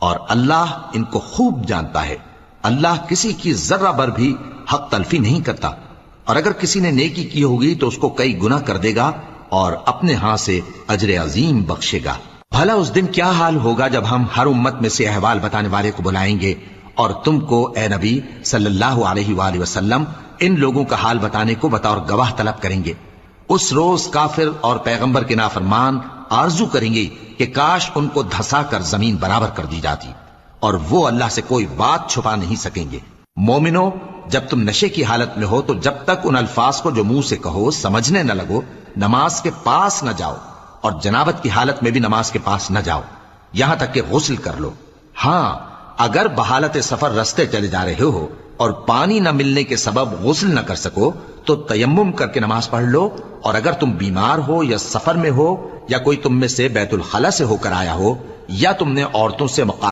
اور اللہ ان کو خوب جانتا ہے۔ اللہ کسی کی ذرہ بھر بھی حق تلفی نہیں کرتا، اور اگر کسی نے نیکی کی ہوگی تو اس کو کئی گنا کر دے گا اور اپنے ہاں سے اجر عظیم بخشے گا۔ بھلا اس دن کیا حال ہوگا جب ہم ہر امت میں سے احوال بتانے والے کو بلائیں گے اور تم کو اے نبی صلی اللہ علیہ وآلہ وسلم ان لوگوں کا حال بتانے کو بطور گواہ طلب کریں گے۔ اس روز کافر اور پیغمبر کے نافرمان آرزو کریں گے کہ کاش ان کو دھسا کر زمین برابر کر دی جاتی، اور وہ اللہ سے کوئی بات چھپا نہیں سکیں گے۔ مومنو، جب تم نشے کی حالت میں ہو تو جب تک ان الفاظ کو جو منہ سے کہو سمجھنے نہ لگو، نماز کے پاس نہ جاؤ، اور جنابت کی حالت میں بھی نماز کے پاس نہ جاؤ یہاں تک کہ غسل کر لو۔ ہاں، اگر بحالت سفر رستے چلے جا رہے ہو اور پانی نہ ملنے کے سبب غسل نہ کر سکو تو تیمم کر کے نماز پڑھ لو، اور اگر تم بیمار ہو یا سفر میں ہو یا کوئی تم میں سے بیت الخلا سے ہو کر آیا ہو یا تم نے عورتوں سے